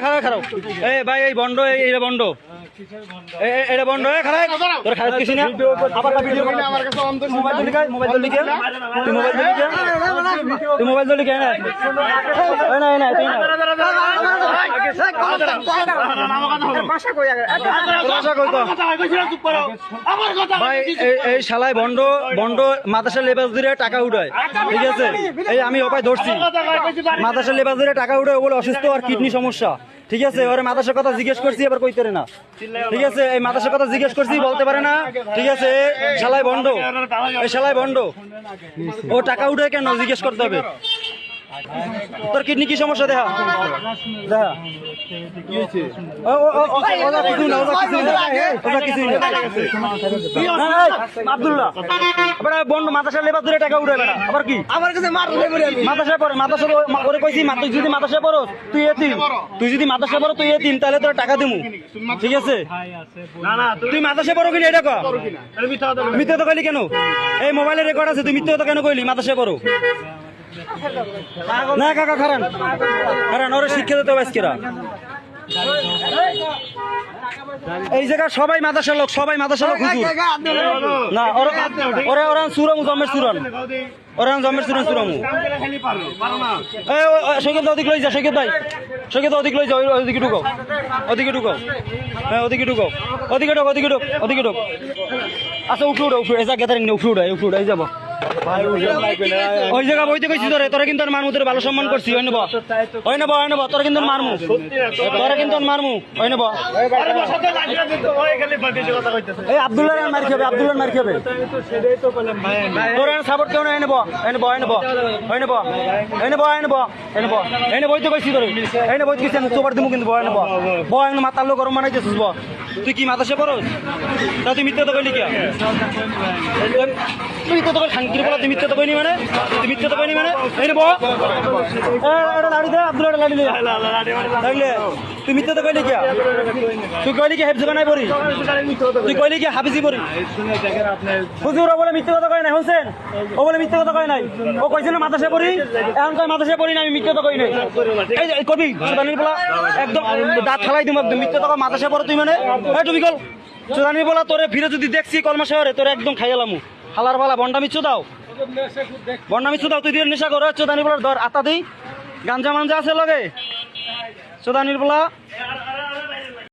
খারাপ খারাপ এই ভাই এই বন্ড এইটা বন্ড এটা বন্ড খারাপ তোর খারাপ কিছু না আবার ভিডিও করে আমার কাছে অন্ত মোবাইল তো লিখা মোবাইল তো লিখা তুই মোবাইল তো লিখা তুই মোবাইল তো লিখা না না না তুই না ভাষা কই ভাষা কই তো ভাই এই শালায় বন্ড বন্ড মাদ্রাসা লেবাস দিয়ে টাকা উঠায় ঠিক আছে এই আমি ওপায় ধরছি মাদ্রাসা লেবাস দিয়ে টাকা উঠায় বলে অসুস্থ আর কিডনি সমস্যা ঠিক আছে ওরে মাদ্রাসার কথা জিজ্ঞেস করছি এবার কইতে না ঠিক আছে এই মাদ্রাসার কথা জিজ্ঞেস করছি বলতে পারে না ঠিক আছে শালায় বন্ড এই শালায় বন্ড ও টাকা উঠায় কেন জিজ্ঞেস করতে হবে তোর কিডনি কি সমস্যা দেখা দেখা আব্দুল্লাহ বন্ধু মাদ্রাসা লেবার ধরে টাকা উঠে বেড়া আবার কি আমার কাছে মাদ্রাসা পড়ে মাদ্রাসা করে কইছি যদি মাদ্রাসা পড়ো তুই এতিম তুই যদি মাদ্রাসা পড়ো তুই এতিম তাহলে তোর টাকা দিমু ঠিক আছে তুই মাদ্রাসা পড়ো কিনা এটা কর মিথ্যা তো কইলি কেন এই মোবাইলে রেকর্ড আছে তুই মিথ্যা তো কেন কইলি মাদ্রাসা পড়ো না কাকা খারান খারান ওরা শিক্ষা দিতে হবে আজকেরা এই জায়গা সবাই মাদ্রাসার লোক সবাই মাদ্রাসার লোক হুজুর না ওরা ওরা সুরামু জমের সুরান ওরা জমের সুরান সুরামু সৈকত ওদিকে লই যা সৈকত ভাই সৈকত ওদিকে লই যা ওদিকে ঢুকাও ওদিকে ঢুকাও হ্যাঁ ওদিকে ঢুকাও ওদিকে ঢুক ওদিকে ঢুক ওদিকে ঢুক আচ্ছা উঠে উঠে এই জায়গা উঠে এই যাবো ওই জায়গা বইতে কইছি তোরে তোরা কিন্তু মারমুদের ভালো সম্মান করছি ওই নেব তোরা কিন্তু মারমু তোরা কিন্তু মারমু ওই নেব এই আব্দুল্লাহ মার খাবে আব্দুল্লাহ মার খাবে তোরা সাপোর্ট কেউ না এনে বইতে কইছি তোরে এনে বইতে কইছি চোবার দিমু কিন্তু বয় নেব মাতার লোক গরম বানাইতেছিস তুই কি মাথাসে পড়স তা তুই মিথ্যা তো কইলি কি তুই মিথ্যা তো কই শান্তির বলা তুই মিথ্যা তো কইনি মানে এনে বল এটা লাড়ি দে আব্দুল্লাহ লাড়ি দে তাইলে তুই মিথ্যা তো কইলি কি তুই কইলি কি হেফজ বানাই পড়ি তুই কইলি কি হাফিজি পড়ি হুজুর বলে মিথ্যা কথা কয় না হোসেন ও বলে মিথ্যা কথা কয় নাই ও কইছে না মাথাসে পড়ি এখন কয় মাথাসে পড়ি না আমি মিথ্যা তো কই নাই এই কবি সুদানির বলা একদম দাঁত ফালাই দিম একদম মিথ্যা কথা মাথাসে পড়ো তুই মানে এই তুমি কল সুদানির বলা তোরে ফিরে যদি দেখছি কলমা শহরে তোরে একদম খাইয়ালামু হালার বালা বন্ডা মিচ্ছু দাও তুই দিয়ে নেশা করো চোদানির বলার ধর আতা দিই গাঞ্জা মাঞ্জা আছে লগে চোদানির বলা